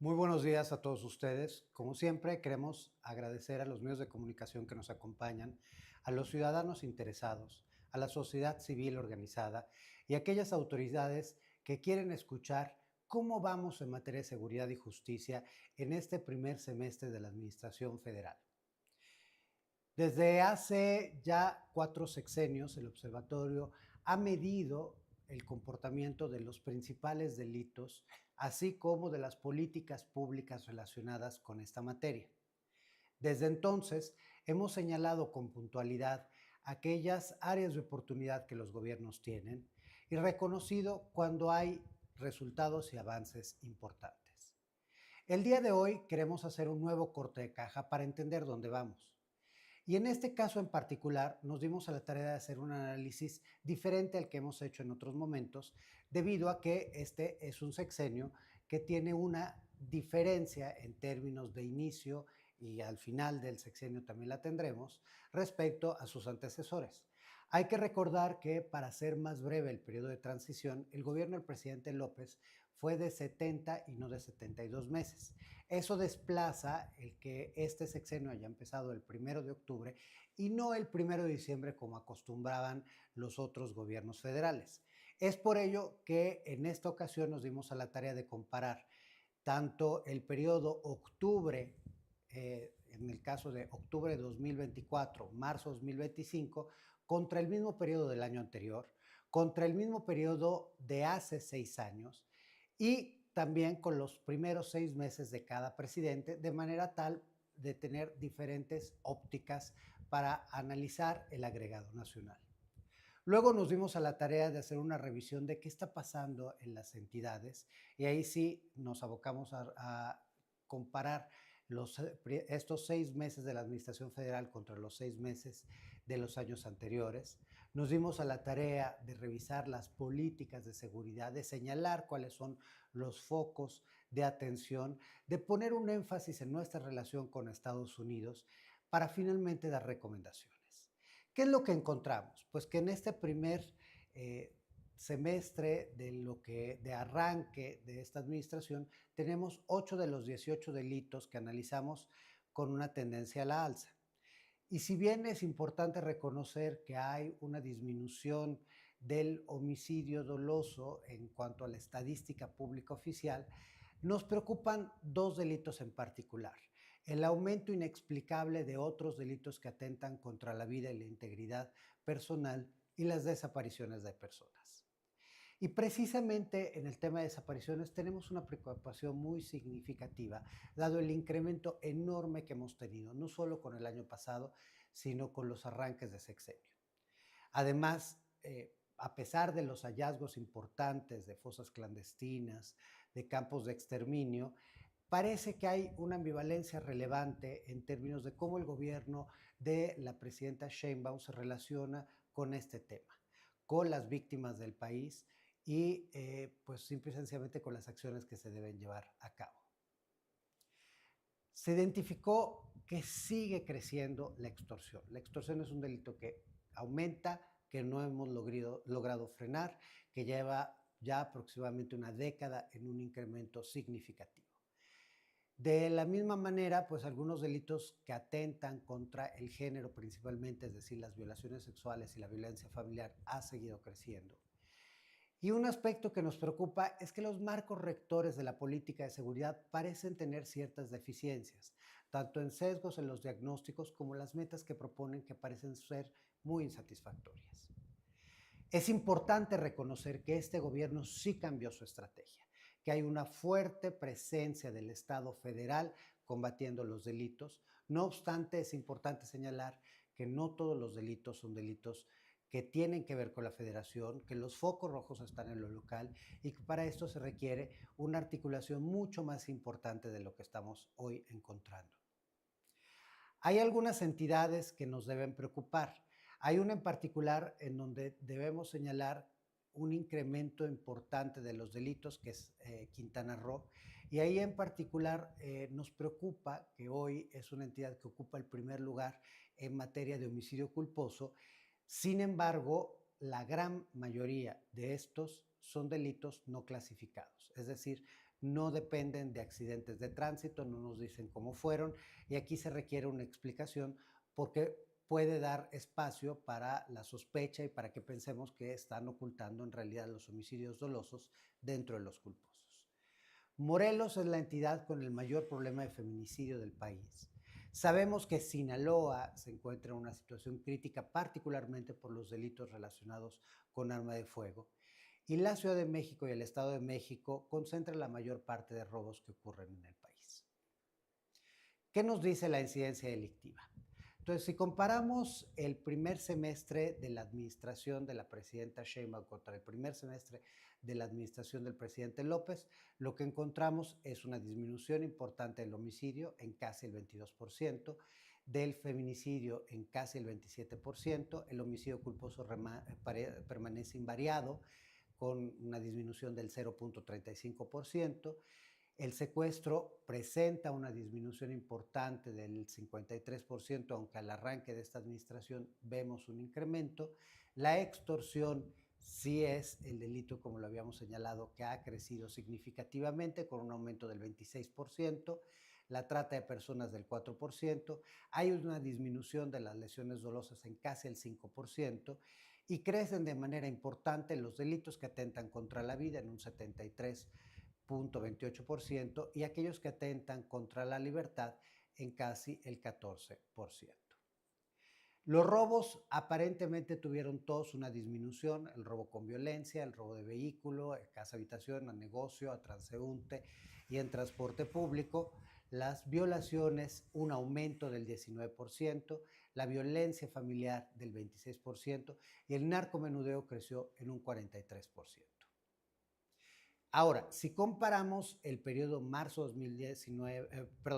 Muy buenos días a todos ustedes. Como siempre, queremos agradecer a los medios de comunicación que nos acompañan, a los ciudadanos interesados, a la sociedad civil organizada y a aquellas autoridades que quieren escuchar cómo vamos en materia de seguridad y justicia en este primer semestre de la Administración Federal. Desde hace ya 4 sexenios, el observatorio ha medido el comportamiento de los principales delitos, así como de las políticas públicas relacionadas con esta materia. Desde entonces, hemos señalado con puntualidad aquellas áreas de oportunidad que los gobiernos tienen y reconocido cuando hay resultados y avances importantes. El día de hoy queremos hacer un nuevo corte de caja para entender dónde vamos. Y en este caso en particular nos dimos a la tarea de hacer un análisis diferente al que hemos hecho en otros momentos, debido a que este es un sexenio que tiene una diferencia en términos de inicio y al final del sexenio también la tendremos respecto a sus antecesores. Hay que recordar que para hacer más breve el periodo de transición, el gobierno del presidente López fue de 70 y no de 72 meses. Eso desplaza el que este sexenio haya empezado el 1 de octubre y no el 1 de diciembre como acostumbraban los otros gobiernos federales. Es por ello que en esta ocasión nos dimos a la tarea de comparar tanto el periodo octubre, en el caso de octubre de 2024, marzo 2025, contra el mismo periodo del año anterior, contra el mismo periodo de hace 6 años y también con los primeros 6 meses de cada presidente, de manera tal de tener diferentes ópticas para analizar el agregado nacional. Luego nos dimos a la tarea de hacer una revisión de qué está pasando en las entidades y ahí sí nos abocamos a comparar estos 6 meses de la Administración Federal contra los 6 meses de los años anteriores. Nos dimos a la tarea de revisar las políticas de seguridad, de señalar cuáles son los focos de atención, de poner un énfasis en nuestra relación con Estados Unidos para finalmente dar recomendaciones. ¿Qué es lo que encontramos? Pues que en este primer semestre de arranque de esta administración tenemos 8 de los 18 delitos que analizamos con una tendencia a la alza. Y si bien es importante reconocer que hay una disminución del homicidio doloso en cuanto a la estadística pública oficial, nos preocupan dos delitos en particular: el aumento inexplicable de otros delitos que atentan contra la vida y la integridad personal y las desapariciones de personas. Y precisamente en el tema de desapariciones tenemos una preocupación muy significativa, dado el incremento enorme que hemos tenido, no solo con el año pasado, sino con los arranques de sexenio. Además, a pesar de los hallazgos importantes de fosas clandestinas, de campos de exterminio, parece que hay una ambivalencia relevante en términos de cómo el gobierno de la presidenta Sheinbaum se relaciona con este tema, con las víctimas del país y pues simple y sencillamente con las acciones que se deben llevar a cabo. Se identificó que sigue creciendo la extorsión. La extorsión es un delito que aumenta, que no hemos logrado frenar, que lleva ya aproximadamente una década en un incremento significativo. De la misma manera, pues algunos delitos que atentan contra el género principalmente, es decir, las violaciones sexuales y la violencia familiar, ha seguido creciendo. Y un aspecto que nos preocupa es que los marcos rectores de la política de seguridad parecen tener ciertas deficiencias, tanto en sesgos en los diagnósticos como las metas que proponen, que parecen ser muy insatisfactorias. Es importante reconocer que este gobierno sí cambió su estrategia, que hay una fuerte presencia del Estado federal combatiendo los delitos. No obstante, es importante señalar que no todos los delitos son delitos que tienen que ver con la federación, que los focos rojos están en lo local y que para esto se requiere una articulación mucho más importante de lo que estamos hoy encontrando. Hay algunas entidades que nos deben preocupar. Hay una en particular en donde debemos señalar un incremento importante de los delitos, que es Quintana Roo, y ahí en particular nos preocupa que hoy es una entidad que ocupa el primer lugar en materia de homicidio culposo. Sin embargo, la gran mayoría de estos son delitos no clasificados, es decir, no dependen de accidentes de tránsito, no nos dicen cómo fueron, y aquí se requiere una explicación porque puede dar espacio para la sospecha y para que pensemos que están ocultando en realidad los homicidios dolosos dentro de los culposos. Morelos es la entidad con el mayor problema de feminicidio del país. Sabemos que Sinaloa se encuentra en una situación crítica, particularmente por los delitos relacionados con arma de fuego. Y la Ciudad de México y el Estado de México concentran la mayor parte de robos que ocurren en el país. ¿Qué nos dice la incidencia delictiva? Entonces, si comparamos el primer semestre de la administración de la presidenta Sheinbaum contra el primer semestre de la administración del presidente López, lo que encontramos es una disminución importante del homicidio en casi el 22%, del feminicidio en casi el 27%, el homicidio culposo permanece invariado con una disminución del 0.35%, el secuestro presenta una disminución importante del 53%, aunque al arranque de esta administración vemos un incremento. La extorsión sí es el delito, como lo habíamos señalado, que ha crecido significativamente con un aumento del 26%, la trata de personas del 4%, hay una disminución de las lesiones dolosas en casi el 5%, y crecen de manera importante los delitos que atentan contra la vida en un 73.28% y aquellos que atentan contra la libertad en casi el 14%. Los robos aparentemente tuvieron todos una disminución, el robo con violencia, el robo de vehículo, casa habitación, a negocio, a transeúnte y en transporte público, las violaciones un aumento del 19%, la violencia familiar del 26% y el narcomenudeo creció en un 43%. Ahora, si comparamos el periodo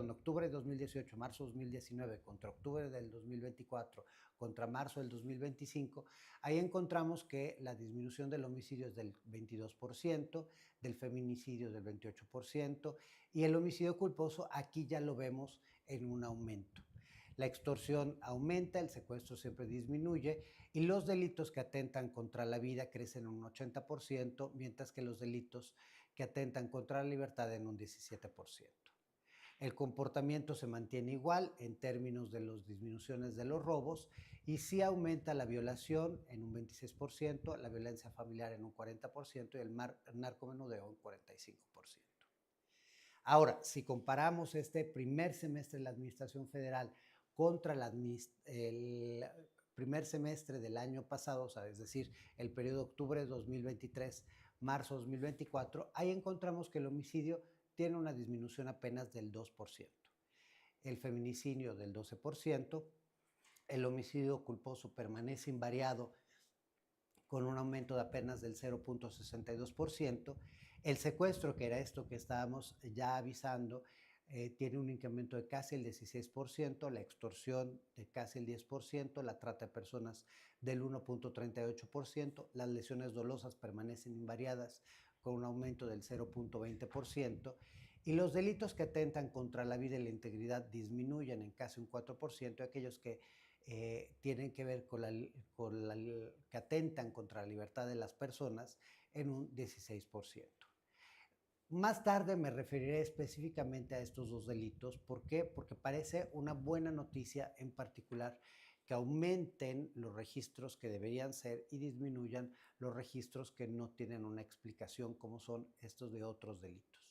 octubre de 2018, marzo 2019 contra octubre del 2024 contra marzo del 2025, ahí encontramos que la disminución del homicidio es del 22%, del feminicidio del 28% y el homicidio culposo aquí ya lo vemos en un aumento. La extorsión aumenta, el secuestro siempre disminuye y los delitos que atentan contra la vida crecen en un 80%, mientras que los delitos que atentan contra la libertad en un 17%. El comportamiento se mantiene igual en términos de las disminuciones de los robos y sí aumenta la violación en un 26%, la violencia familiar en un 40% y el narcomenudeo en un 45%. Ahora, si comparamos este primer semestre de la Administración Federal contra el primer semestre del año pasado, o sea, es decir, el periodo octubre de 2023, marzo 2024, ahí encontramos que el homicidio tiene una disminución apenas del 2%, el feminicidio del 12%, el homicidio culposo permanece invariado con un aumento de apenas del 0.62%, el secuestro, que era esto que estábamos ya avisando, tiene un incremento de casi el 16%, la extorsión de casi el 10%, la trata de personas del 1.38%, las lesiones dolosas permanecen invariadas con un aumento del 0.20%, y los delitos que atentan contra la vida y la integridad disminuyen en casi un 4%, aquellos que tienen que ver que atentan contra la libertad de las personas en un 16%. Más tarde me referiré específicamente a estos dos delitos. ¿Por qué? Porque parece una buena noticia en particular que aumenten los registros que deberían ser y disminuyan los registros que no tienen una explicación, como son estos de otros delitos.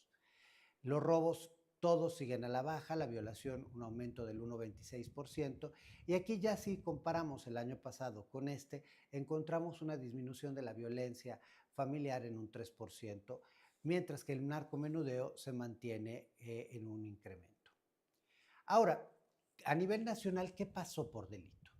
Los robos todos siguen a la baja, la violación un aumento del 1.26%, y aquí ya si comparamos el año pasado con encontramos una disminución de la violencia familiar en un 3%, mientras que el narcomenudeo se mantiene en un incremento. Ahora, a nivel nacional, ¿qué pasó por delito?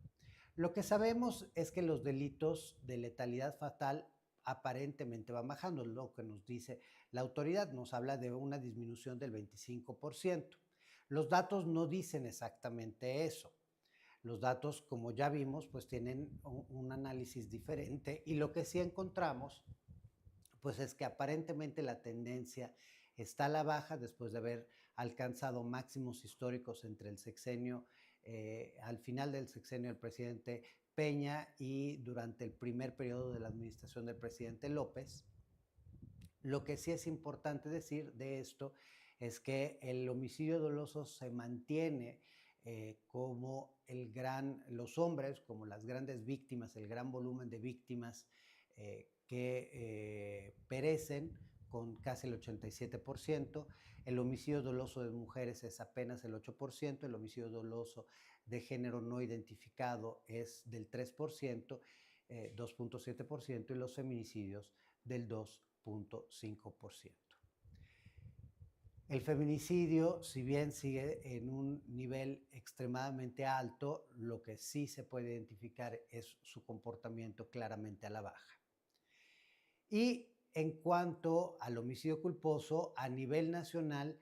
Lo que sabemos es que los delitos de letalidad fatal aparentemente van bajando, lo que nos dice la autoridad, nos habla de una disminución del 25%. Los datos no dicen exactamente eso. Los datos, como ya vimos, pues tienen un análisis diferente y lo que sí encontramos pues es que aparentemente la tendencia está a la baja después de haber alcanzado máximos históricos entre el sexenio, al final del sexenio del presidente Peña y durante el primer periodo de la administración del presidente López. Lo que sí es importante decir de esto es que el homicidio doloso se mantiene como los hombres, como las grandes víctimas, el gran volumen de víctimas que perecen con casi el 87%. El homicidio doloso de mujeres es apenas el 8%, el homicidio doloso de género no identificado es del 3%, 2.7%, y los feminicidios del 2.5%. El feminicidio, si bien sigue en un nivel extremadamente alto, lo que sí se puede identificar es su comportamiento claramente a la baja. Y en cuanto al homicidio culposo, a nivel nacional,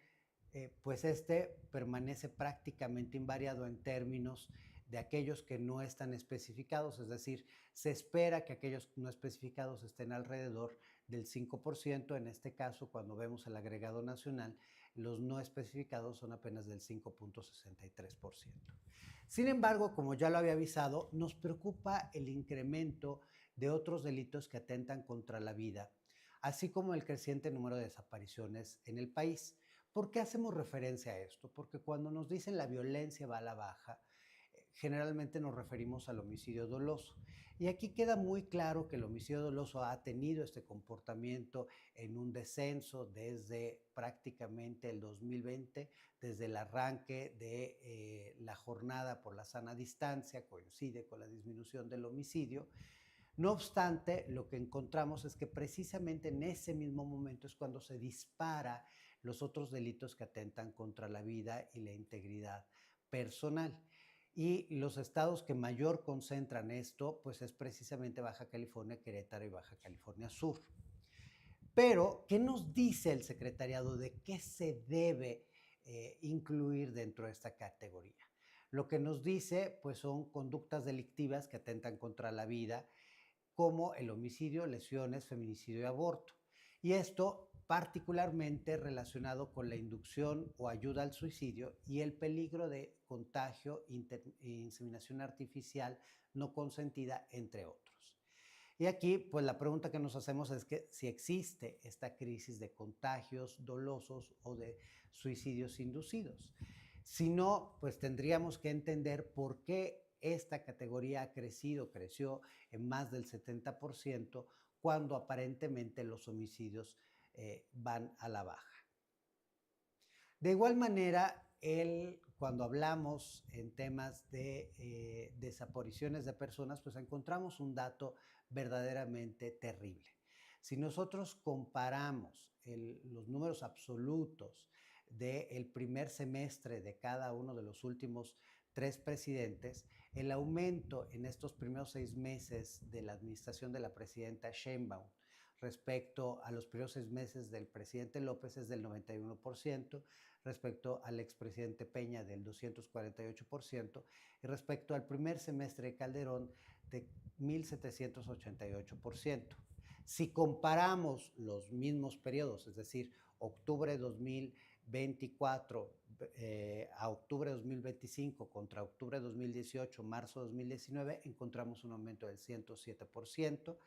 pues este permanece prácticamente invariado en términos de aquellos que no están especificados, es decir, se espera que aquellos no especificados estén alrededor del 5%, en este caso, cuando vemos el agregado nacional, los no especificados son apenas del 5.63%. Sin embargo, como ya lo había avisado, nos preocupa el incremento de otros delitos que atentan contra la vida, así como el creciente número de desapariciones en el país. ¿Por qué hacemos referencia a esto? Porque cuando nos dicen la violencia va a la baja, generalmente nos referimos al homicidio doloso. Y aquí queda muy claro que el homicidio doloso ha tenido este comportamiento en un descenso desde prácticamente el 2020, desde el arranque de la jornada por la sana distancia, coincide con la disminución del homicidio. No obstante, lo que encontramos es que precisamente en ese mismo momento es cuando se dispara los otros delitos que atentan contra la vida y la integridad personal. Y los estados que mayor concentran esto, pues es precisamente Baja California, Querétaro y Baja California Sur. Pero, ¿qué nos dice el secretariado de qué se debe incluir dentro de esta categoría? Lo que nos dice, pues son conductas delictivas que atentan contra la vida, como el homicidio, lesiones, feminicidio y aborto. Y esto particularmente relacionado con la inducción o ayuda al suicidio y el peligro de contagio, inseminación artificial no consentida, entre otros. Y aquí, pues la pregunta que nos hacemos es que si existe esta crisis de contagios dolosos o de suicidios inducidos. Si no, pues tendríamos que entender por qué esta categoría ha creció en más del 70%, cuando aparentemente los homicidios van a la baja. De igual manera, cuando hablamos en temas de desapariciones de personas, pues encontramos un dato verdaderamente terrible. Si nosotros comparamos los números absolutos del primer semestre de cada uno de los últimos 3 presidentes, el aumento en estos primeros 6 meses de la administración de la presidenta Sheinbaum respecto a los primeros 6 meses del presidente López es del 91%, respecto al expresidente Peña del 248% y respecto al primer semestre de Calderón de 1.788%. Si comparamos los mismos periodos, es decir, octubre de 2024 a octubre de 2025 contra octubre de 2018, marzo de 2019, encontramos un aumento del 107%.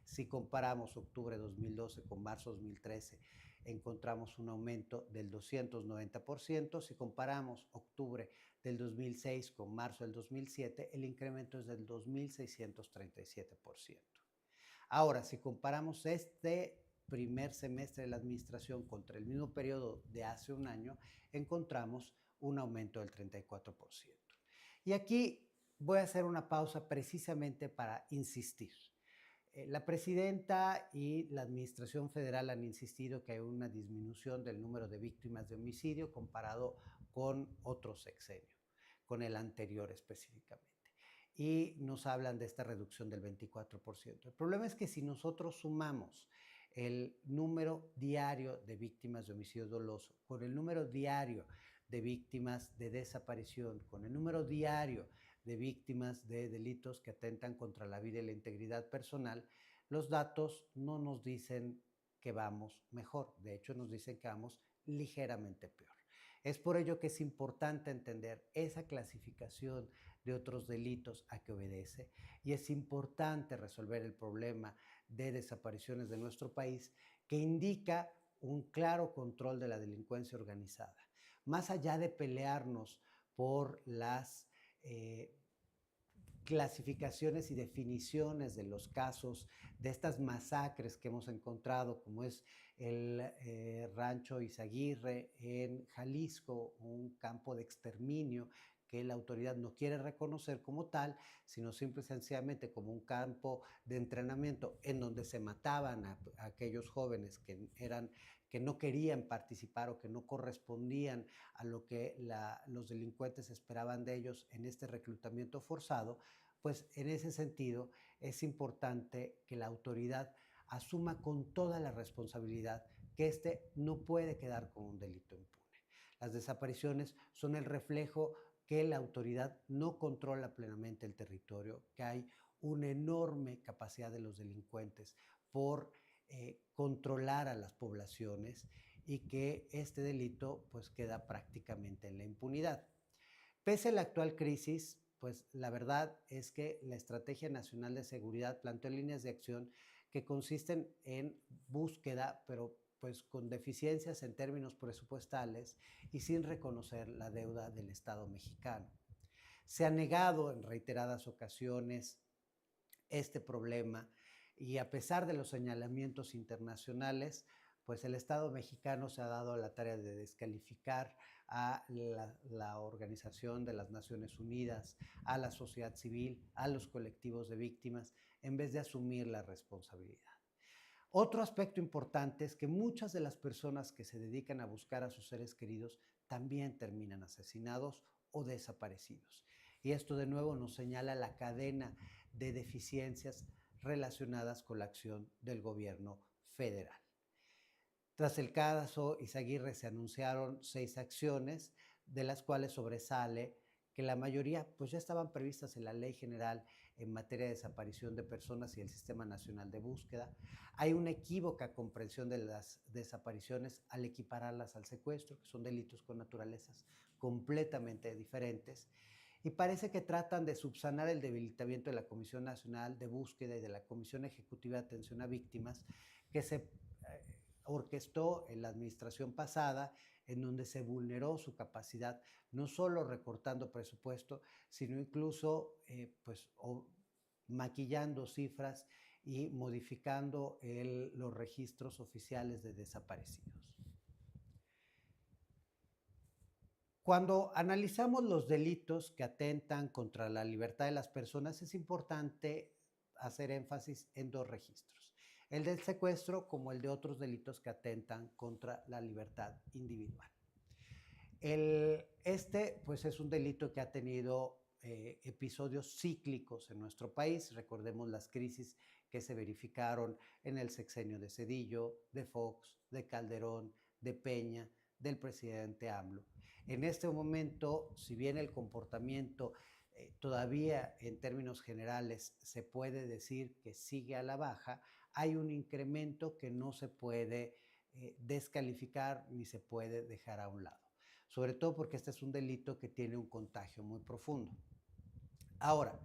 Si comparamos octubre de 2012 con marzo de 2013, encontramos un aumento del 290%. Si comparamos octubre del 2006 con marzo del 2007, el incremento es del 2.637%. Ahora, si comparamos este primer semestre de la administración contra el mismo periodo de hace un año, encontramos un aumento del 34%. Y aquí voy a hacer una pausa precisamente para insistir. La presidenta y la administración federal han insistido que hay una disminución del número de víctimas de homicidio comparado con otro sexenio, con el anterior específicamente. Y nos hablan de esta reducción del 24%. El problema es que si nosotros sumamos el número diario de víctimas de homicidio doloso con el número diario de víctimas de desaparición, con el número diario de víctimas de delitos que atentan contra la vida y la integridad personal, los datos no nos dicen que vamos mejor, de hecho nos dicen que vamos ligeramente peor. Es por ello que es importante entender esa clasificación de otros delitos a que obedece y es importante resolver el problema de desapariciones de nuestro país que indica un claro control de la delincuencia organizada. Más allá de pelearnos por las eh, clasificaciones y definiciones de los casos de estas masacres que hemos encontrado, como es el rancho Izaguirre en Jalisco, un campo de exterminio que la autoridad no quiere reconocer como tal, sino simple y sencillamente como un campo de entrenamiento en donde se mataban a aquellos jóvenes que no querían participar o que no correspondían a lo que los delincuentes esperaban de ellos en este reclutamiento forzado, pues en ese sentido es importante que la autoridad asuma con toda la responsabilidad que este no puede quedar como un delito impune. Las desapariciones son el reflejo que la autoridad no controla plenamente el territorio, que hay una enorme capacidad de los delincuentes por controlar a las poblaciones y que este delito pues queda prácticamente en la impunidad. Pese a la actual crisis, pues la verdad es que la Estrategia Nacional de Seguridad planteó líneas de acción que consisten en búsqueda, pero pues con deficiencias en términos presupuestales y sin reconocer la deuda del Estado mexicano. Se ha negado en reiteradas ocasiones este problema y a pesar de los señalamientos internacionales, pues el Estado mexicano se ha dado la tarea de descalificar a la Organización de las Naciones Unidas, a la sociedad civil, a los colectivos de víctimas, en vez de asumir la responsabilidad. Otro aspecto importante es que muchas de las personas que se dedican a buscar a sus seres queridos también terminan asesinados o desaparecidos. Y esto de nuevo nos señala la cadena de deficiencias relacionadas con la acción del gobierno federal. Tras el caso Izaguirre se anunciaron 6 acciones, de las cuales sobresale que la mayoría pues ya estaban previstas en la Ley General en materia de desaparición de personas y el Sistema Nacional de Búsqueda. Hay una equívoca comprensión de las desapariciones al equipararlas al secuestro, que son delitos con naturalezas completamente diferentes. Y parece que tratan de subsanar el debilitamiento de la Comisión Nacional de Búsqueda y de la Comisión Ejecutiva de Atención a Víctimas, que se orquestó en la administración pasada, en donde se vulneró su capacidad, no solo recortando presupuesto, sino incluso maquillando cifras y modificando los registros oficiales de desaparecidos. Cuando analizamos los delitos que atentan contra la libertad de las personas, es importante hacer énfasis en 2 registros: el del secuestro como el de otros delitos que atentan contra la libertad individual. Pues es un delito que ha tenido episodios cíclicos en nuestro país. Recordemos las crisis que se verificaron en el sexenio de Zedillo, de Fox, de Calderón, de Peña, del presidente AMLO. En este momento, si bien el comportamiento todavía en términos generales se puede decir que sigue a la baja, hay un incremento que no se puede descalificar ni se puede dejar a un lado, sobre todo porque este es un delito que tiene un contagio muy profundo. Ahora,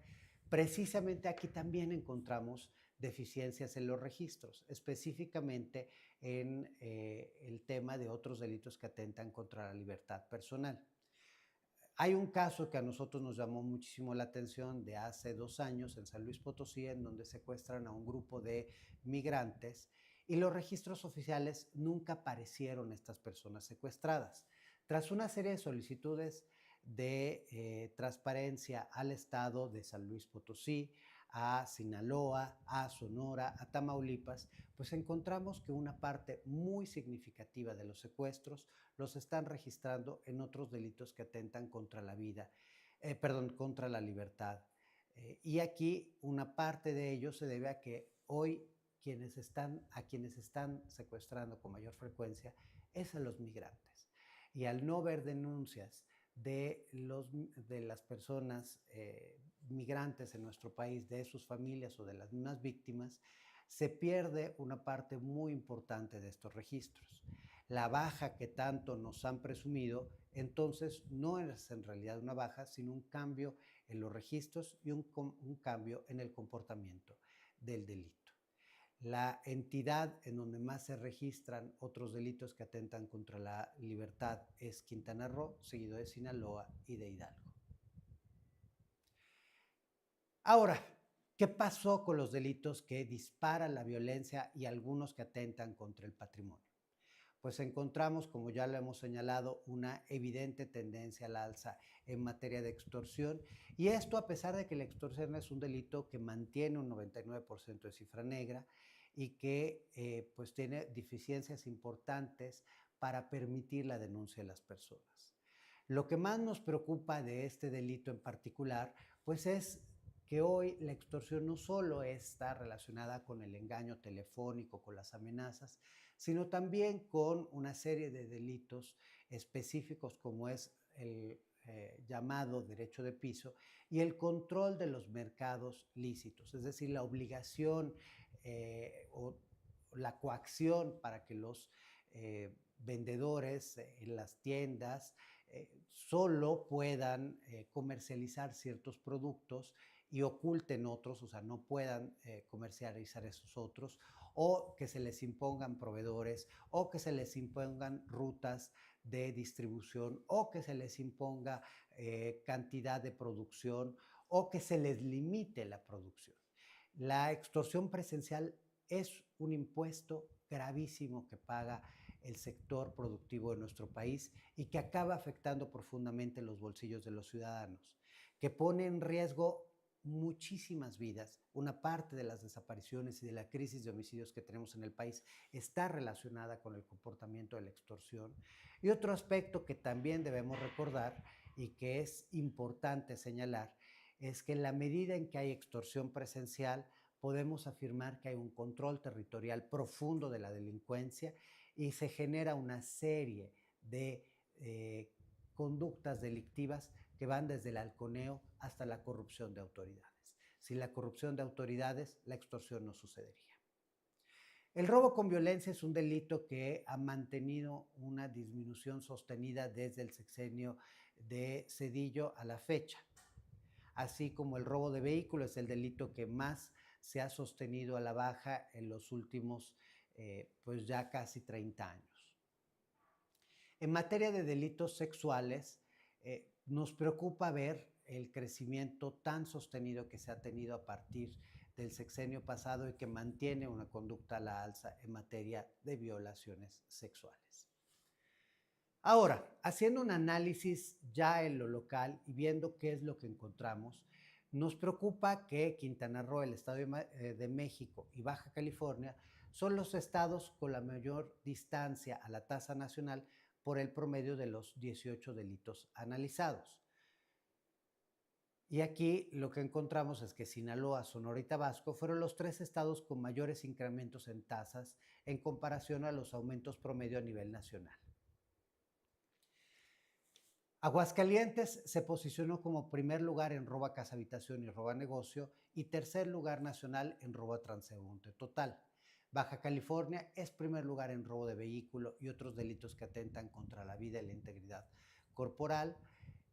precisamente aquí también encontramos deficiencias en los registros, específicamente en el tema de otros delitos que atentan contra la libertad personal. Hay un caso que a nosotros nos llamó muchísimo la atención de hace 2 años en San Luis Potosí, en donde secuestran a un grupo de migrantes y los registros oficiales nunca aparecieron estas personas secuestradas. Tras una serie de solicitudes de transparencia al estado de San Luis Potosí, a Sinaloa, a Sonora, a Tamaulipas, pues encontramos que una parte muy significativa de los secuestros los están registrando en otros delitos que atentan contra la vida, contra la libertad. Y aquí una parte de ello se debe a que hoy a quienes están secuestrando con mayor frecuencia es a los migrantes. Y al no ver denuncias de las personas migrantes en nuestro país, de sus familias o de las mismas víctimas, se pierde una parte muy importante de estos registros. La baja que tanto nos han presumido, entonces no es en realidad una baja, sino un cambio en los registros y un cambio en el comportamiento del delito. La entidad en donde más se registran otros delitos que atentan contra la libertad es Quintana Roo, seguido de Sinaloa y de Hidalgo. Ahora, ¿qué pasó con los delitos que disparan la violencia y algunos que atentan contra el patrimonio? Pues encontramos, como ya lo hemos señalado, una evidente tendencia al alza en materia de extorsión, y esto a pesar de que la extorsión es un delito que mantiene un 99% de cifra negra y que pues tiene deficiencias importantes para permitir la denuncia de las personas. Lo que más nos preocupa de este delito en particular, pues es que hoy la extorsión no solo está relacionada con el engaño telefónico, con las amenazas, sino también con una serie de delitos específicos como es el llamado derecho de piso y el control de los mercados lícitos, es decir, la obligación o la coacción para que los vendedores en las tiendas solo puedan comercializar ciertos productos y oculten otros, o sea, no puedan comercializar esos otros, o que se les impongan proveedores, o que se les impongan rutas de distribución, o que se les imponga cantidad de producción, o que se les limite la producción. La extorsión presencial es un impuesto gravísimo que paga el sector productivo de nuestro país y que acaba afectando profundamente los bolsillos de los ciudadanos, que pone en riesgo muchísimas vidas. Una parte de las desapariciones y de la crisis de homicidios que tenemos en el país está relacionada con el comportamiento de la extorsión. Y otro aspecto que también debemos recordar y que es importante señalar es que en la medida en que hay extorsión presencial, podemos afirmar que hay un control territorial profundo de la delincuencia y se genera una serie de conductas delictivas que van desde el halconeo hasta la corrupción de autoridades. Sin la corrupción de autoridades, la extorsión no sucedería. El robo con violencia es un delito que ha mantenido una disminución sostenida desde el sexenio de Zedillo a la fecha, así como el robo de vehículos es el delito que más se ha sostenido a la baja en los últimos pues ya casi 30 años. En materia de delitos sexuales, nos preocupa ver el crecimiento tan sostenido que se ha tenido a partir del sexenio pasado y que mantiene una conducta a la alza en materia de violaciones sexuales. Ahora, haciendo un análisis ya en lo local y viendo qué es lo que encontramos, nos preocupa que Quintana Roo, el Estado de México y Baja California son los estados con la mayor distancia a la tasa nacional por el promedio de los 18 delitos analizados. Y aquí lo que encontramos es que Sinaloa, Sonora y Tabasco fueron los 3 estados con mayores incrementos en tasas en comparación a los aumentos promedio a nivel nacional. Aguascalientes se posicionó como primer lugar en robo a casa habitación y robo a negocio y tercer lugar nacional en robo a transeúnte total. Baja California es primer lugar en robo de vehículo y otros delitos que atentan contra la vida y la integridad corporal.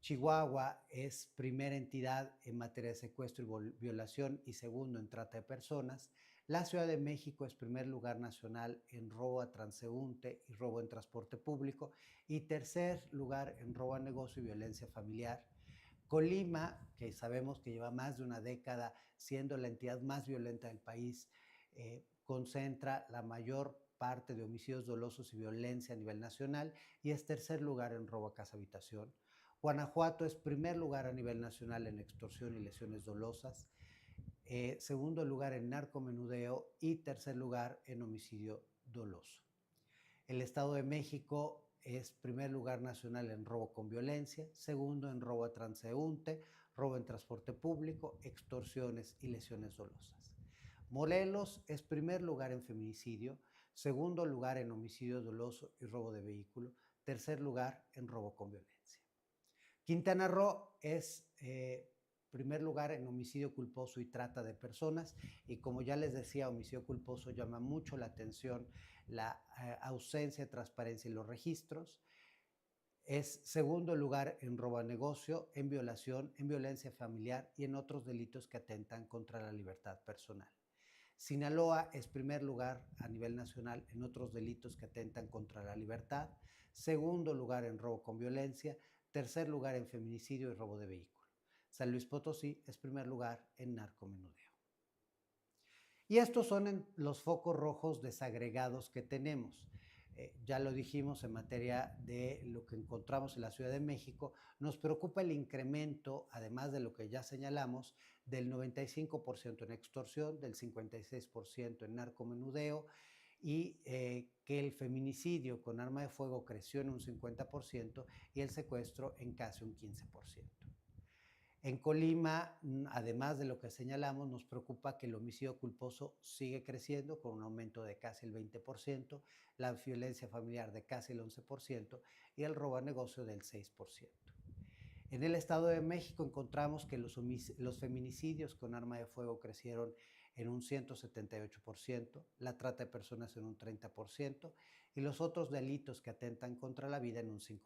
Chihuahua es primera entidad en materia de secuestro y violación y segundo en trata de personas. La Ciudad de México es primer lugar nacional en robo a transeúnte y robo en transporte público y tercer lugar en robo a negocio y violencia familiar. Colima, que sabemos que lleva más de una década siendo la entidad más violenta del país, concentra la mayor parte de homicidios dolosos y violencia a nivel nacional y es tercer lugar en robo a casa habitación. Guanajuato es primer lugar a nivel nacional en extorsión y lesiones dolosas, segundo lugar en narcomenudeo y tercer lugar en homicidio doloso. El Estado de México es primer lugar nacional en robo con violencia, segundo en robo a transeúnte, robo en transporte público, extorsiones y lesiones dolosas. Morelos es primer lugar en feminicidio, segundo lugar en homicidio doloso y robo de vehículo, tercer lugar en robo con violencia. Quintana Roo es primer lugar en homicidio culposo y trata de personas y como ya les decía, homicidio culposo llama mucho la atención la ausencia de transparencia en los registros. Es segundo lugar en robo a negocio, en violación, en violencia familiar y en otros delitos que atentan contra la libertad personal. Sinaloa es primer lugar a nivel nacional en otros delitos que atentan contra la libertad, segundo lugar en robo con violencia, tercer lugar en feminicidio y robo de vehículo. San Luis Potosí es primer lugar en narcomenudeo. Y estos son los focos rojos desagregados que tenemos. Ya lo dijimos en materia de lo que encontramos en la Ciudad de México, nos preocupa el incremento, además de lo que ya señalamos, del 95% en extorsión, del 56% en narcomenudeo y que el feminicidio con arma de fuego creció en un 50% y el secuestro en casi un 15%. En Colima, además de lo que señalamos, nos preocupa que el homicidio culposo sigue creciendo con un aumento de casi el 20%, la violencia familiar de casi el 11% y el robo a negocio del 6%. En el Estado de México encontramos que los feminicidios con arma de fuego crecieron en un 178%, la trata de personas en un 30% y los otros delitos que atentan contra la vida en un 5%.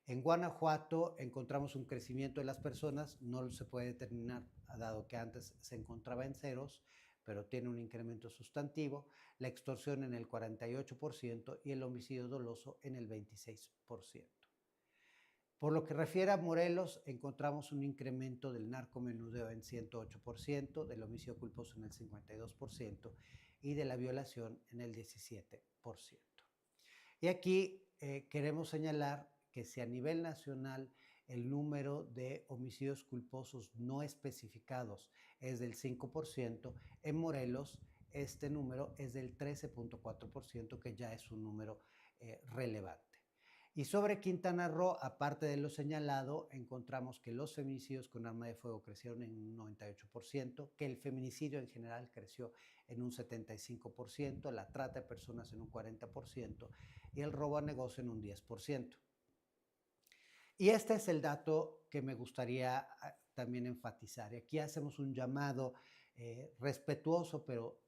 En Guanajuato encontramos un crecimiento de las personas, no se puede determinar, dado que antes se encontraba en ceros, pero tiene un incremento sustantivo, la extorsión en el 48% y el homicidio doloso en el 26%. Por lo que refiere a Morelos, encontramos un incremento del narcomenudeo en 108%, del homicidio culposo en el 52% y de la violación en el 17%. Y aquí queremos señalar que si a nivel nacional el número de homicidios culposos no especificados es del 5%, en Morelos este número es del 13.4%, que ya es un número relevante. Y sobre Quintana Roo, aparte de lo señalado, encontramos que los feminicidios con arma de fuego crecieron en un 98%, que el feminicidio en general creció en un 75%, la trata de personas en un 40% y el robo a negocio en un 10%. Y este es el dato que me gustaría también enfatizar. Y aquí hacemos un llamado respetuoso, pero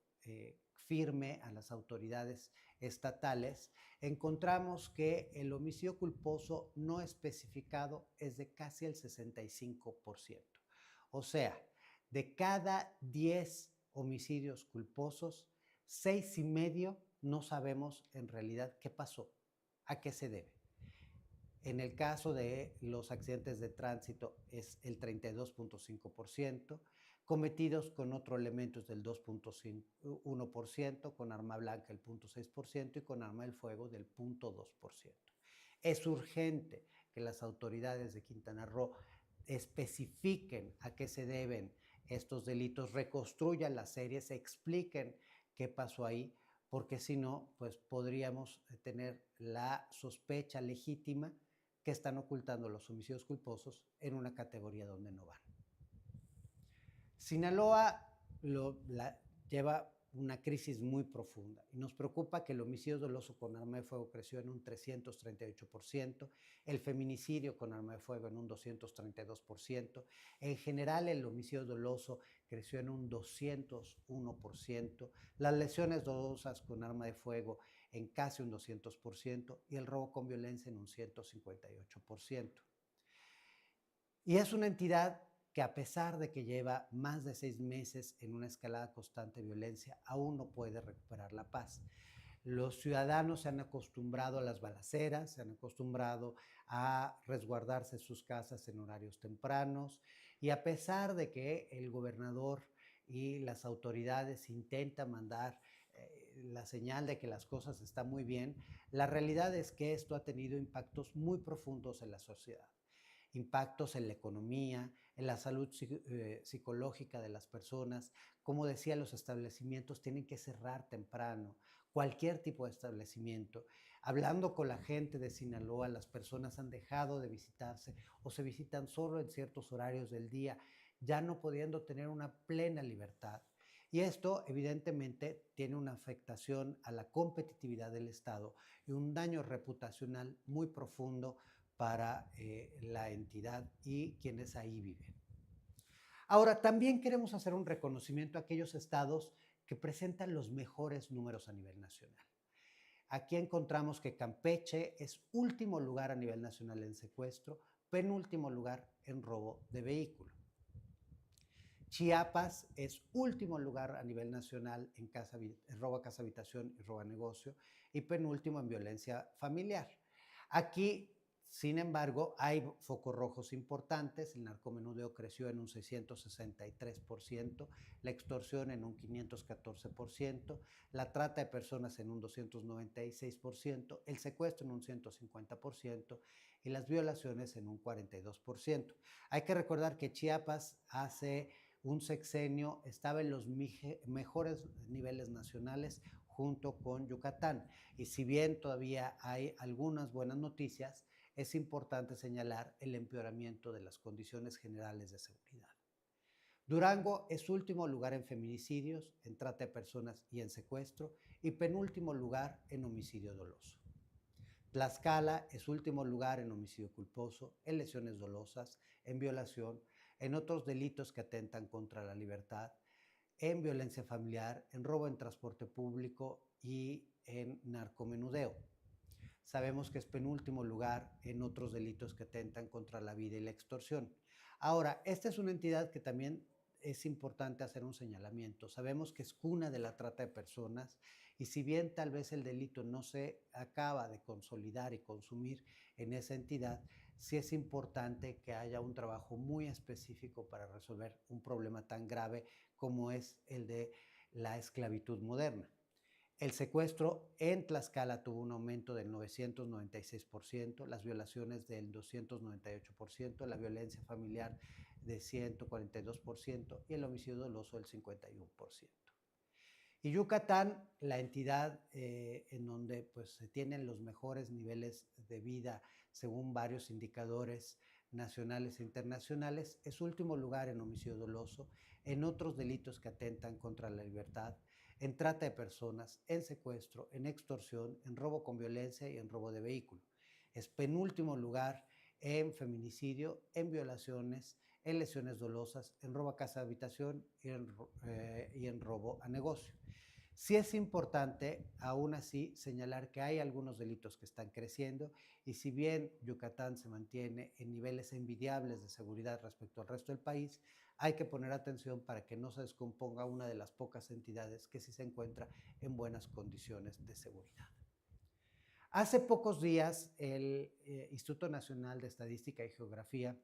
firme a las autoridades estatales. Encontramos que el homicidio culposo no especificado es de casi el 65%. O sea, de cada 10 homicidios culposos, 6,5 no sabemos en realidad qué pasó, a qué se debe. En el caso de los accidentes de tránsito es el 32.5%, cometidos con otro elemento es del 2.1%, con arma blanca el 0.6% y con arma del fuego del 0.2%. Es urgente que las autoridades de Quintana Roo especifiquen a qué se deben estos delitos, reconstruyan las series, expliquen qué pasó ahí, porque si no, pues podríamos tener la sospecha legítima que están ocultando los homicidios culposos en una categoría donde no van. Sinaloa lleva una crisis muy profunda y nos preocupa que el homicidio doloso con arma de fuego creció en un 338%, el feminicidio con arma de fuego en un 232%, en general el homicidio doloso creció en un 201%, las lesiones dolosas con arma de fuego en casi un 200% y el robo con violencia en un 158%. Y es una entidad que a pesar de que lleva más de 6 meses en una escalada constante de violencia, aún no puede recuperar la paz. Los ciudadanos se han acostumbrado a las balaceras, se han acostumbrado a resguardarse en sus casas en horarios tempranos y a pesar de que el gobernador y las autoridades intentan mandar la señal de que las cosas están muy bien, la realidad es que esto ha tenido impactos muy profundos en la sociedad. Impactos en la economía, en la salud psicológica de las personas. Como decía, los establecimientos tienen que cerrar temprano, cualquier tipo de establecimiento. Hablando con la gente de Sinaloa, las personas han dejado de visitarse o se visitan solo en ciertos horarios del día, ya no pudiendo tener una plena libertad. Y esto evidentemente tiene una afectación a la competitividad del Estado y un daño reputacional muy profundo para la entidad y quienes ahí viven. Ahora, también queremos hacer un reconocimiento a aquellos estados que presentan los mejores números a nivel nacional. Aquí encontramos que Campeche es último lugar a nivel nacional en secuestro, penúltimo lugar en robo de vehículo. Chiapas es último lugar a nivel nacional en robo a casa habitación y robo a negocio y penúltimo en violencia familiar. Aquí, sin embargo, hay focos rojos importantes. El narcomenudeo creció en un 663%, la extorsión en un 514%, la trata de personas en un 296%, el secuestro en un 150% y las violaciones en un 42%. Hay que recordar que Chiapas hace un sexenio estaba en los mejores niveles nacionales junto con Yucatán. Y si bien todavía hay algunas buenas noticias, es importante señalar el empeoramiento de las condiciones generales de seguridad. Durango es último lugar en feminicidios, en trata de personas y en secuestro, y penúltimo lugar en homicidio doloso. Tlaxcala es último lugar en homicidio culposo, en lesiones dolosas, en violación, en otros delitos que atentan contra la libertad, en violencia familiar, en robo en transporte público y en narcomenudeo. Sabemos que es penúltimo lugar en otros delitos que atentan contra la vida y la extorsión. Ahora, esta es una entidad que también es importante hacer un señalamiento. Sabemos que es cuna de la trata de personas y si bien tal vez el delito no se acaba de consolidar y consumir en esa entidad, sí es importante que haya un trabajo muy específico para resolver un problema tan grave como es el de la esclavitud moderna. El secuestro en Tlaxcala tuvo un aumento del 996%, las violaciones del 298%, la violencia familiar de 142% y el homicidio doloso del 51%. Y Yucatán, la entidad en donde pues, se tienen los mejores niveles de vida según varios indicadores nacionales e internacionales, es último lugar en homicidio doloso, en otros delitos que atentan contra la libertad, en trata de personas, en secuestro, en extorsión, en robo con violencia y en robo de vehículo. Es penúltimo lugar en feminicidio, en violaciones, en lesiones dolosas, en robo a casa de habitación y en robo a negocio. Sí es importante, aún así, señalar que hay algunos delitos que están creciendo y si bien Yucatán se mantiene en niveles envidiables de seguridad respecto al resto del país, hay que poner atención para que no se descomponga una de las pocas entidades que sí se encuentra en buenas condiciones de seguridad. Hace pocos días el Instituto Nacional de Estadística y Geografía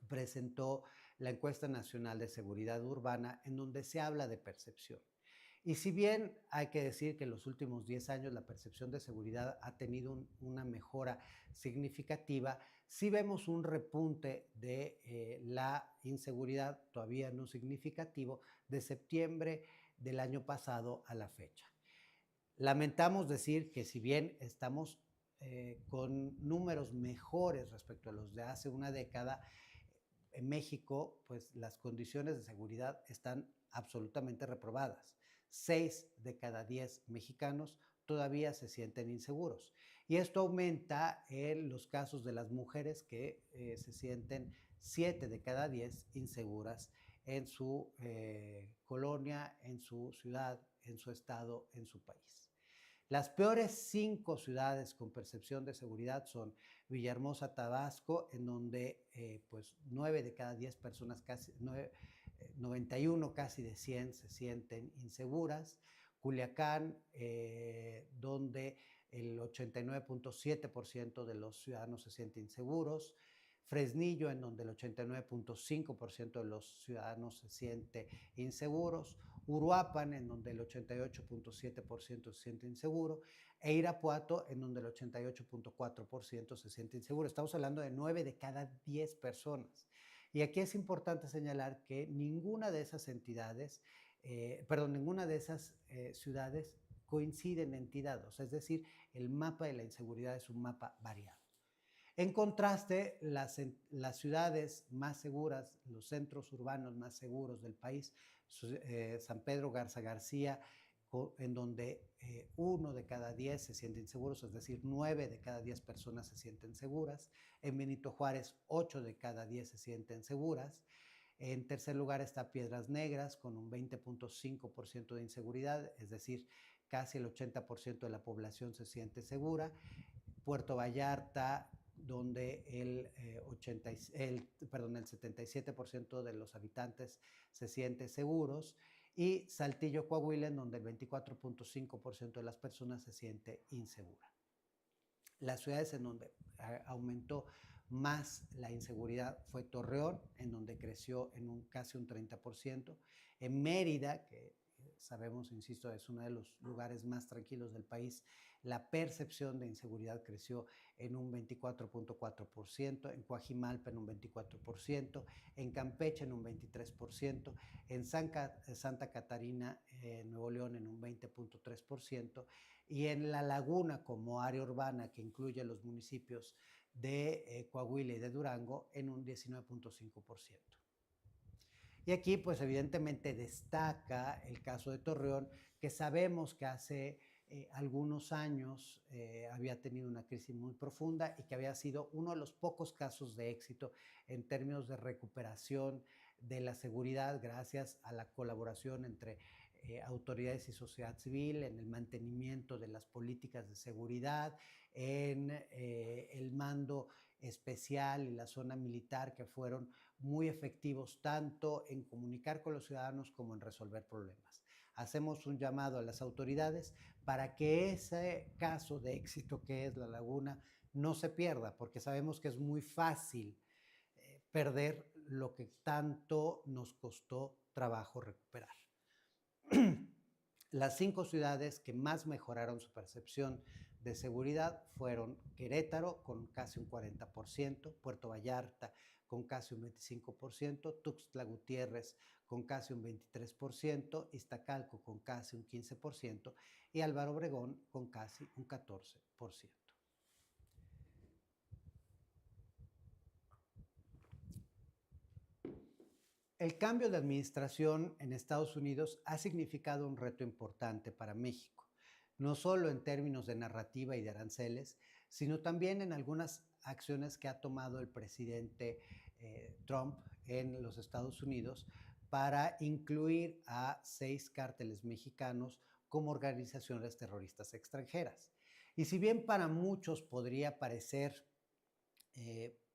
presentó la Encuesta Nacional de Seguridad Urbana en donde se habla de percepción. Y si bien hay que decir que en los últimos 10 años la percepción de seguridad ha tenido una mejora significativa, sí vemos un repunte de la inseguridad, todavía no significativo, de septiembre del año pasado a la fecha. Lamentamos decir que si bien estamos con números mejores respecto a los de hace una década, en México, pues las condiciones de seguridad están absolutamente reprobadas. 6 de cada 10 mexicanos todavía se sienten inseguros. Y esto aumenta en los casos de las mujeres que se sienten 7 de cada 10 inseguras en su colonia, en su ciudad, en su estado, en su país. Las peores 5 ciudades con percepción de seguridad son Villahermosa, Tabasco, en donde pues 9 de cada 10 personas, casi 91 casi de 100 se sienten inseguras. Culiacán, donde el 89.7% de los ciudadanos se sienten inseguros. Fresnillo, en donde el 89.5% de los ciudadanos se siente inseguros. Uruapan, en donde el 88.7% se siente inseguro, e Irapuato, en donde el 88.4% se siente inseguro. Estamos hablando de 9 de cada 10 personas. Y aquí es importante señalar que ninguna de esas entidades, ninguna de esas ciudades coincide en entidad, o sea, es decir, el mapa de la inseguridad es un mapa variado. En contraste, las ciudades más seguras, los centros urbanos más seguros del país, San Pedro Garza García, en donde 1 de cada 10 se sienten inseguros, es decir, 9 de cada 10 personas se sienten seguras. En Benito Juárez, 8 de cada 10 se sienten seguras. En tercer lugar está Piedras Negras, con un 20.5% de inseguridad, es decir, casi el 80% de la población se siente segura. Puerto Vallarta, donde el 77% de los habitantes se siente seguros, y Saltillo, Coahuila, en donde el 24.5% de las personas se siente insegura. Las ciudades en donde aumentó más la inseguridad fue Torreón, en donde creció en casi un 30%, en Mérida, que sabemos, insisto, es uno de los lugares más tranquilos del país, la percepción de inseguridad creció en un 24.4%, en Coajimalpa en un 24%, en Campeche en un 23%, en Santa Catarina, Nuevo León, en un 20.3%, y en La Laguna, como área urbana que incluye los municipios de Coahuila y de Durango, en un 19.5%. Y aquí, pues evidentemente destaca el caso de Torreón, que sabemos que hace algunos años había tenido una crisis muy profunda y que había sido uno de los pocos casos de éxito en términos de recuperación de la seguridad gracias a la colaboración entre autoridades y sociedad civil, en el mantenimiento de las políticas de seguridad, en el mando especial y la zona militar, que fueron muy efectivos tanto en comunicar con los ciudadanos como en resolver problemas. Hacemos un llamado a las autoridades para que ese caso de éxito que es La Laguna no se pierda, porque sabemos que es muy fácil perder lo que tanto nos costó trabajo recuperar. Las 5 ciudades que más mejoraron su percepción de seguridad fueron Querétaro, con casi un 40%, Puerto Vallarta, con casi un 25%, Tuxtla Gutiérrez, con casi un 23%, Iztacalco, con casi un 15%, y Álvaro Obregón, con casi un 14%. El cambio de administración en Estados Unidos ha significado un reto importante para México, no solo en términos de narrativa y de aranceles, sino también en algunas acciones que ha tomado el presidente Trump en los Estados Unidos para incluir a 6 cárteles mexicanos como organizaciones terroristas extranjeras. Y si bien para muchos podría parecer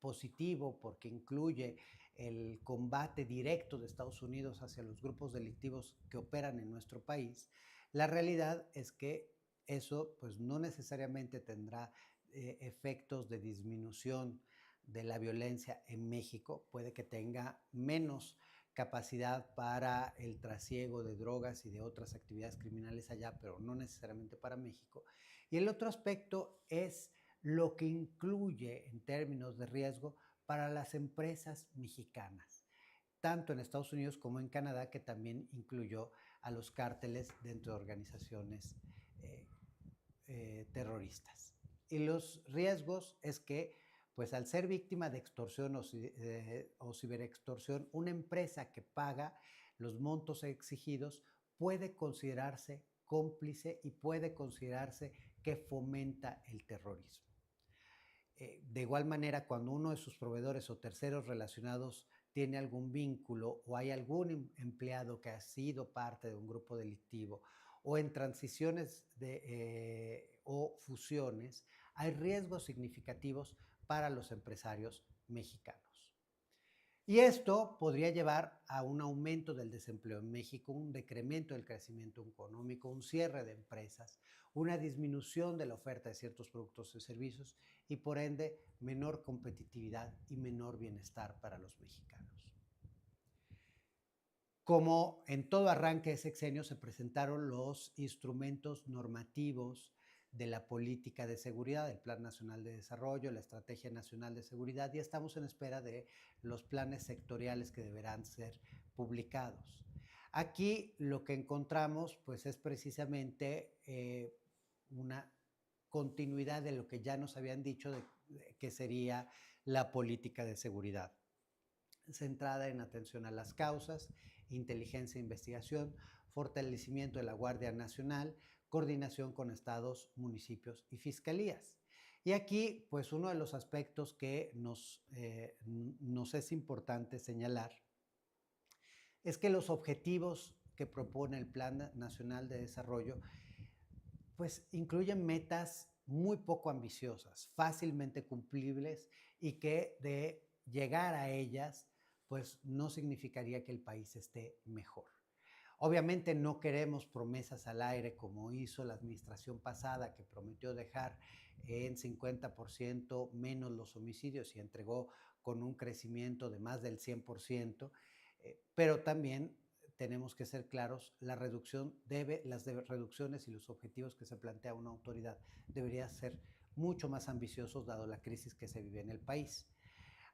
positivo porque incluye el combate directo de Estados Unidos hacia los grupos delictivos que operan en nuestro país, la realidad es que eso pues no necesariamente tendrá efectos de disminución de la violencia en México. Puede que tenga menos capacidad para el trasiego de drogas y de otras actividades criminales allá, pero no necesariamente para México. Y el otro aspecto es lo que incluye en términos de riesgo para las empresas mexicanas, tanto en Estados Unidos como en Canadá, que también incluyó a los cárteles dentro de organizaciones terroristas. Y los riesgos es que, pues al ser víctima de extorsión o ciberextorsión, una empresa que paga los montos exigidos puede considerarse cómplice y puede considerarse que fomenta el terrorismo. De igual manera, cuando uno de sus proveedores o terceros relacionados tiene algún vínculo o hay algún empleado que ha sido parte de un grupo delictivo o en transiciones o fusiones, hay riesgos significativos para los empresarios mexicanos. Y esto podría llevar a un aumento del desempleo en México, un decremento del crecimiento económico, un cierre de empresas, una disminución de la oferta de ciertos productos y servicios y por ende menor competitividad y menor bienestar para los mexicanos. Como en todo arranque de sexenio se presentaron los instrumentos normativos de la política de seguridad, el Plan Nacional de Desarrollo, la Estrategia Nacional de Seguridad, y estamos en espera de los planes sectoriales que deberán ser publicados. Aquí lo que encontramos pues es precisamente una continuidad de lo que ya nos habían dicho que sería la política de seguridad, centrada en atención a las causas, inteligencia e investigación, fortalecimiento de la Guardia Nacional, coordinación con estados, municipios y fiscalías. Y aquí, pues uno de los aspectos que nos es importante señalar es que los objetivos que propone el Plan Nacional de Desarrollo pues incluyen metas muy poco ambiciosas, fácilmente cumplibles y que de llegar a ellas, pues no significaría que el país esté mejor. Obviamente no queremos promesas al aire como hizo la administración pasada, que prometió dejar en 50% menos los homicidios y entregó con un crecimiento de más del 100%, pero también tenemos que ser claros, las reducciones y los objetivos que se plantea una autoridad deberían ser mucho más ambiciosos dado la crisis que se vive en el país.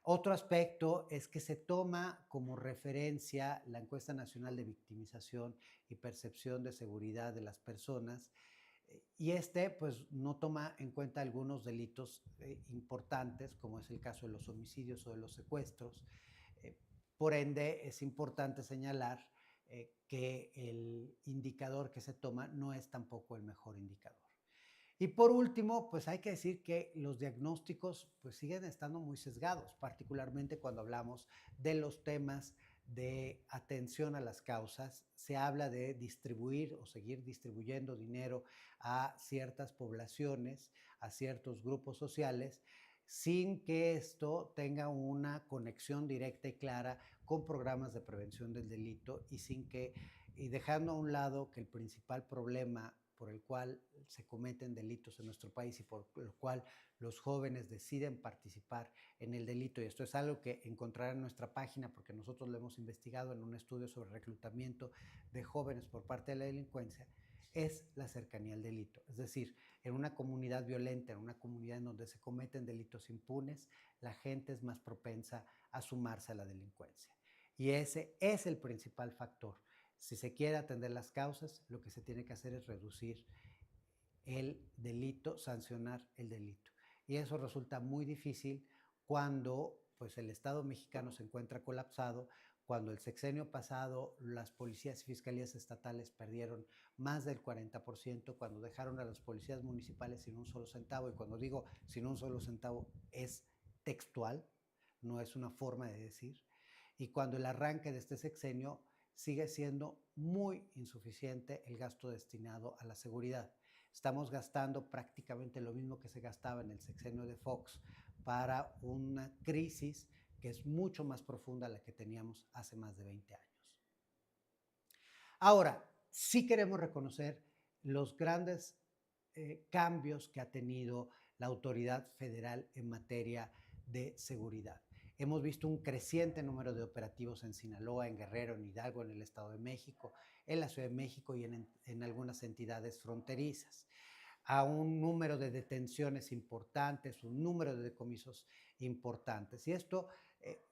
Otro aspecto es que se toma como referencia la encuesta nacional de victimización y percepción de seguridad de las personas y pues no toma en cuenta algunos delitos importantes, como es el caso de los homicidios o de los secuestros. Eh, por ende, es importante señalar que el indicador que se toma no es tampoco el mejor indicador. Y por último, pues hay que decir que los diagnósticos pues siguen estando muy sesgados, particularmente cuando hablamos de los temas de atención a las causas. Se habla de distribuir o seguir distribuyendo dinero a ciertas poblaciones, a ciertos grupos sociales, sin que esto tenga una conexión directa y clara con programas de prevención del delito y dejando a un lado que el principal problema por el cual se cometen delitos en nuestro país y por lo cual los jóvenes deciden participar en el delito, y esto es algo que encontrarán en nuestra página porque nosotros lo hemos investigado en un estudio sobre reclutamiento de jóvenes por parte de la delincuencia, es la cercanía al delito. Es decir, en una comunidad violenta, en una comunidad en donde se cometen delitos impunes, la gente es más propensa a sumarse a la delincuencia. Y ese es el principal factor. Si se quiere atender las causas, lo que se tiene que hacer es reducir el delito, sancionar el delito. Y eso resulta muy difícil cuando pues, el Estado mexicano se encuentra colapsado, cuando el sexenio pasado las policías y fiscalías estatales perdieron más del 40%, cuando dejaron a las policías municipales sin un solo centavo, y cuando digo sin un solo centavo es textual, no es una forma de decir, y cuando el arranque de este sexenio sigue siendo muy insuficiente el gasto destinado a la seguridad. Estamos gastando prácticamente lo mismo que se gastaba en el sexenio de Fox para una crisis que es mucho más profunda a la que teníamos hace más de 20 años. Ahora, sí queremos reconocer los grandes cambios que ha tenido la autoridad federal en materia de seguridad. Hemos visto un creciente número de operativos en Sinaloa, en Guerrero, en Hidalgo, en el Estado de México, en la Ciudad de México y en algunas entidades fronterizas. A un número de detenciones importantes, un número de decomisos importantes. Y esto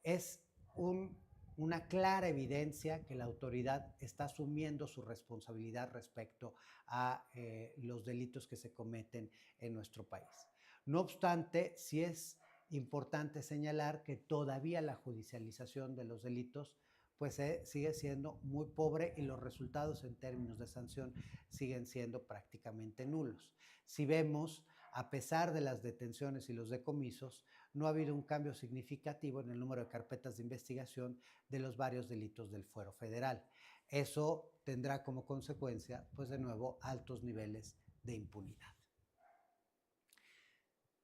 es una clara evidencia que la autoridad está asumiendo su responsabilidad respecto a los delitos que se cometen en nuestro país. No obstante, sí es importante señalar que todavía la judicialización de los delitos pues sigue siendo muy pobre y los resultados en términos de sanción siguen siendo prácticamente nulos. Si vemos, a pesar de las detenciones y los decomisos, no ha habido un cambio significativo en el número de carpetas de investigación de los varios delitos del fuero federal. Eso tendrá como consecuencia, pues de nuevo, altos niveles de impunidad.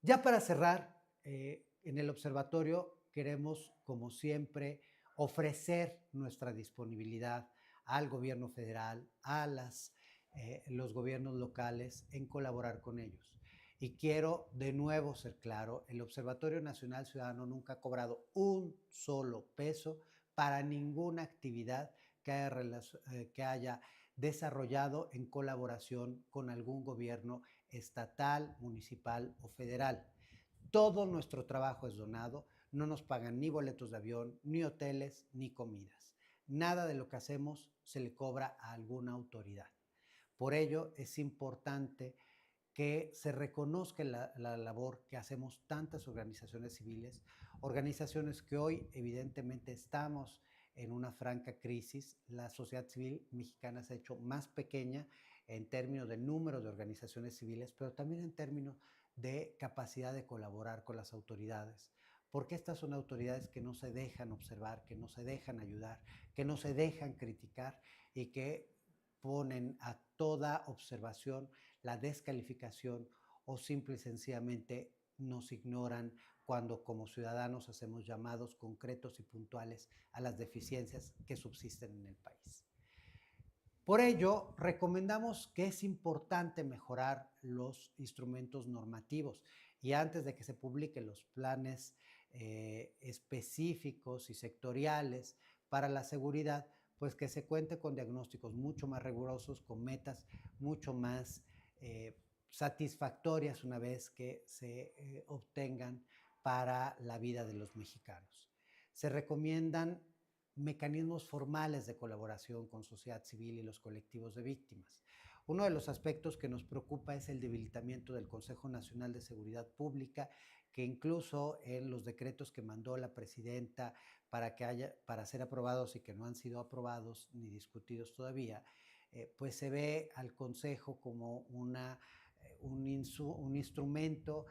Ya para cerrar, en el observatorio queremos, como siempre, ofrecer nuestra disponibilidad al gobierno federal, los gobiernos locales, en colaborar con ellos. Y quiero de nuevo ser claro, el Observatorio Nacional Ciudadano nunca ha cobrado un solo peso para ninguna actividad que haya desarrollado en colaboración con algún gobierno estatal, municipal o federal. Todo nuestro trabajo es donado, no nos pagan ni boletos de avión, ni hoteles, ni comidas. Nada de lo que hacemos se le cobra a alguna autoridad. Por ello es importante que se reconozca la labor que hacemos tantas organizaciones civiles, organizaciones que hoy evidentemente estamos en una franca crisis. La sociedad civil mexicana se ha hecho más pequeña en términos de número de organizaciones civiles, pero también en términos de capacidad de colaborar con las autoridades, porque estas son autoridades que no se dejan observar, que no se dejan ayudar, que no se dejan criticar y que ponen a toda observación la descalificación o simple y sencillamente nos ignoran cuando como ciudadanos hacemos llamados concretos y puntuales a las deficiencias que subsisten en el país. Por ello, recomendamos que es importante mejorar los instrumentos normativos y antes de que se publiquen los planes específicos y sectoriales para la seguridad, pues que se cuente con diagnósticos mucho más rigurosos, con metas mucho más eh, satisfactorias una vez que se obtengan para la vida de los mexicanos. Se recomiendan mecanismos formales de colaboración con sociedad civil y los colectivos de víctimas. Uno de los aspectos que nos preocupa es el debilitamiento del Consejo Nacional de Seguridad Pública, que incluso en los decretos que mandó la presidenta para ser aprobados y que no han sido aprobados ni discutidos todavía, pues se ve al Consejo como un instrumento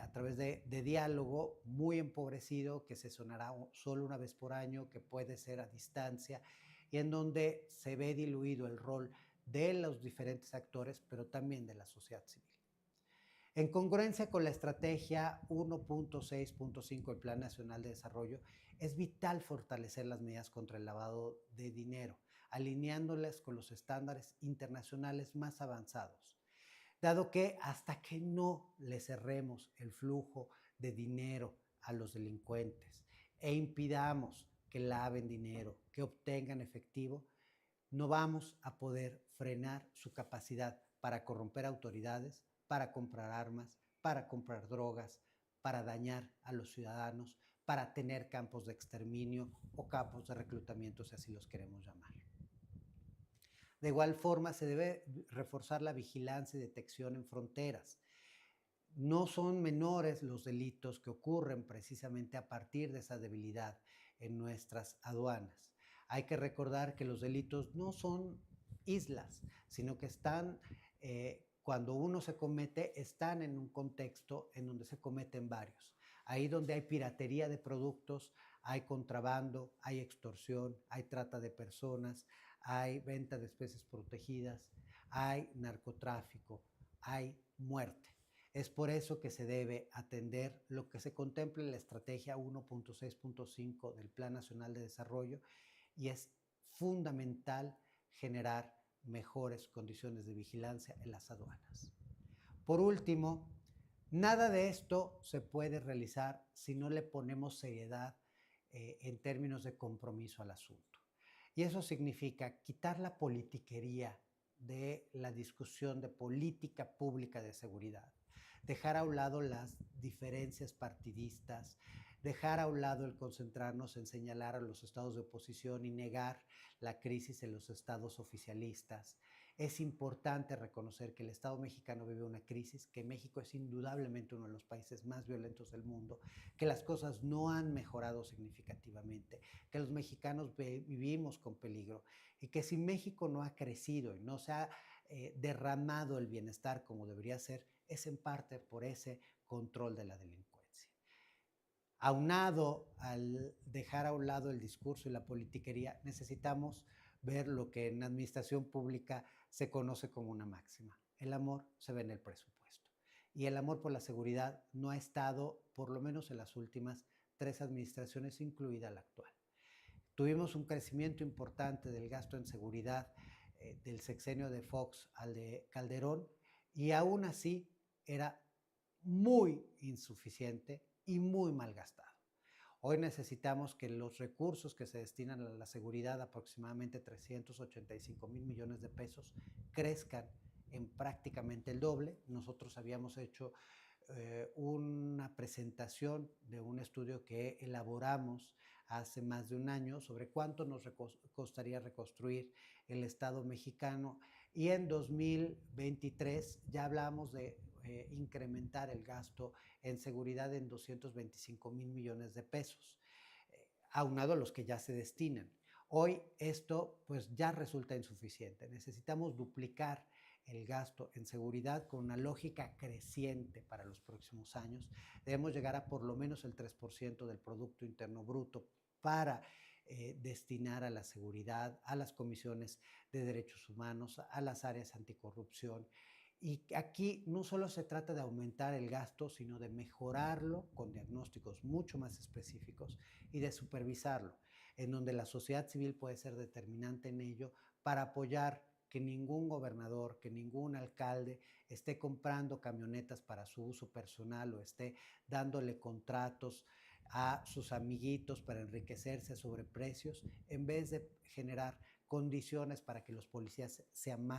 a través de diálogo muy empobrecido que se sonará solo una vez por año, que puede ser a distancia y en donde se ve diluido el rol de los diferentes actores, pero también de la sociedad civil. En congruencia con la estrategia 1.6.5 del Plan Nacional de Desarrollo, es vital fortalecer las medidas contra el lavado de dinero, alineándolas con los estándares internacionales más avanzados, dado que hasta que no le cerremos el flujo de dinero a los delincuentes e impidamos que laven dinero, que obtengan efectivo, no vamos a poder frenar su capacidad para corromper autoridades, para comprar armas, para comprar drogas, para dañar a los ciudadanos, para tener campos de exterminio o campos de reclutamiento, si así los queremos llamar. De igual forma, se debe reforzar la vigilancia y detección en fronteras. No son menores los delitos que ocurren precisamente a partir de esa debilidad en nuestras aduanas. Hay que recordar que los delitos no son islas, sino que cuando uno se comete, están en un contexto en donde se cometen varios. Ahí donde hay piratería de productos, hay contrabando, hay extorsión, hay trata de personas, hay venta de especies protegidas, hay narcotráfico, hay muerte. Es por eso que se debe atender lo que se contempla en la estrategia 1.6.5 del Plan Nacional de Desarrollo y es fundamental generar mejores condiciones de vigilancia en las aduanas. Por último, nada de esto se puede realizar si no le ponemos seriedad en términos de compromiso al asunto. Y eso significa quitar la politiquería de la discusión de política pública de seguridad, dejar a un lado las diferencias partidistas, dejar a un lado el concentrarnos en señalar a los estados de oposición y negar la crisis en los estados oficialistas. Es importante reconocer que el Estado mexicano vive una crisis, que México es indudablemente uno de los países más violentos del mundo, que las cosas no han mejorado significativamente, que los mexicanos vivimos con peligro y que si México no ha crecido y no se ha derramado el bienestar como debería ser, es en parte por ese control de la delincuencia. Aunado al dejar a un lado el discurso y la politiquería, necesitamos ver lo que en administración pública se conoce como una máxima. El amor se ve en el presupuesto. Y el amor por la seguridad no ha estado, por lo menos en las últimas 3 administraciones, incluida la actual. Tuvimos un crecimiento importante del gasto en seguridad del sexenio de Fox al de Calderón y aún así era muy insuficiente y muy mal gastado. Hoy necesitamos que los recursos que se destinan a la seguridad, aproximadamente 385,000 millones de pesos, crezcan en prácticamente el doble. Nosotros habíamos hecho una presentación de un estudio que elaboramos hace más de un año sobre cuánto nos costaría reconstruir el Estado mexicano y en 2023 ya hablamos de incrementar el gasto en seguridad en 225,000 millones de pesos, aunado a los que ya se destinan. Hoy esto pues ya resulta insuficiente. Necesitamos duplicar el gasto en seguridad con una lógica creciente para los próximos años. Debemos llegar a por lo menos el 3% del Producto Interno Bruto para destinar a la seguridad, a las comisiones de derechos humanos, a las áreas anticorrupción Y aquí no solo se trata de aumentar el gasto, sino de mejorarlo con diagnósticos mucho más específicos y de supervisarlo, en donde la sociedad civil puede ser determinante en ello para apoyar que ningún gobernador, que ningún alcalde esté comprando camionetas para su uso personal o esté dándole contratos a sus amiguitos para enriquecerse a sobreprecios, en vez de generar condiciones para que los policías sean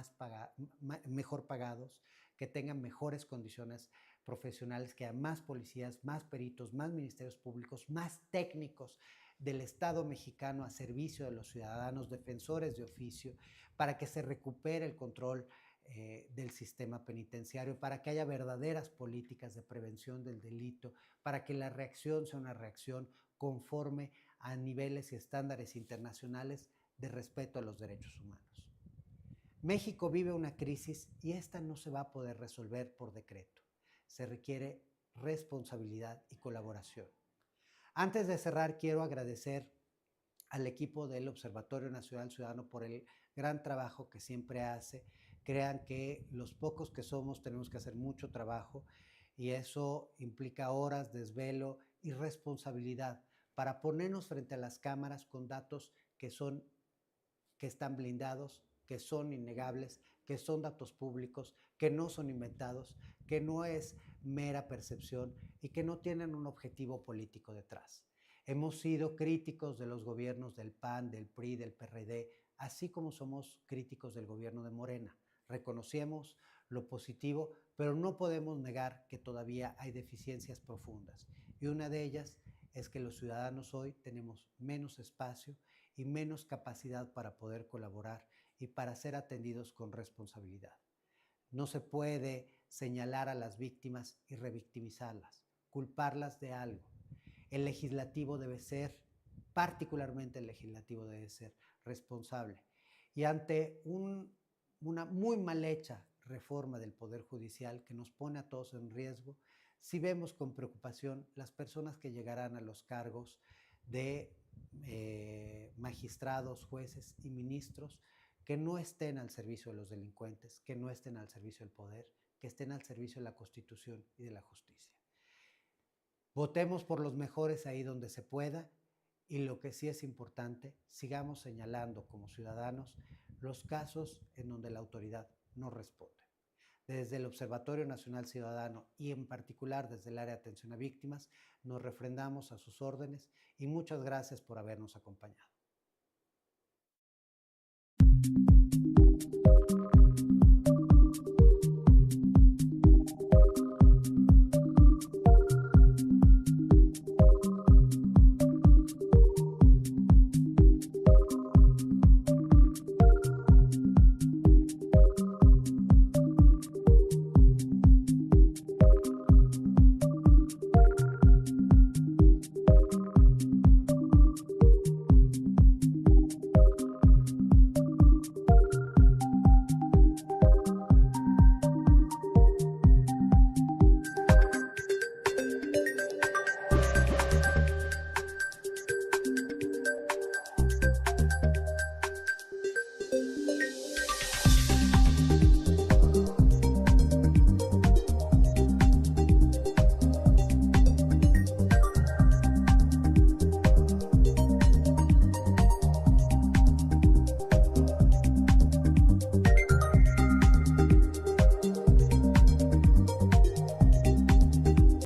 mejor pagados, que tengan mejores condiciones profesionales, que haya más policías, más peritos, más ministerios públicos, más técnicos del Estado mexicano a servicio de los ciudadanos, defensores de oficio, para que se recupere el control del sistema penitenciario, para que haya verdaderas políticas de prevención del delito, para que la reacción sea una reacción conforme a niveles y estándares internacionales de respeto a los derechos humanos. México vive una crisis y esta no se va a poder resolver por decreto. Se requiere responsabilidad y colaboración. Antes de cerrar, quiero agradecer al equipo del Observatorio Nacional Ciudadano por el gran trabajo que siempre hace. Crean que los pocos que somos tenemos que hacer mucho trabajo y eso implica horas, desvelo y responsabilidad para ponernos frente a las cámaras con datos que están blindados, que son innegables, que son datos públicos, que no son inventados, que no es mera percepción y que no tienen un objetivo político detrás. Hemos sido críticos de los gobiernos del PAN, del PRI, del PRD, así como somos críticos del gobierno de Morena. Reconocemos lo positivo, pero no podemos negar que todavía hay deficiencias profundas. Y una de ellas es que los ciudadanos hoy tenemos menos espacio y menos capacidad para poder colaborar y para ser atendidos con responsabilidad. No se puede señalar a las víctimas y revictimizarlas, culparlas de algo. El legislativo debe ser, particularmente el legislativo debe ser responsable. Y ante una muy mal hecha reforma del Poder Judicial que nos pone a todos en riesgo, sí vemos con preocupación las personas que llegarán a los cargos de magistrados, jueces y ministros que no estén al servicio de los delincuentes, que no estén al servicio del poder, que estén al servicio de la Constitución y de la justicia. Votemos por los mejores ahí donde se pueda y lo que sí es importante, sigamos señalando como ciudadanos los casos en donde la autoridad no responde. Desde el Observatorio Nacional Ciudadano y en particular desde el área de atención a víctimas, nos refrendamos a sus órdenes y muchas gracias por habernos acompañado.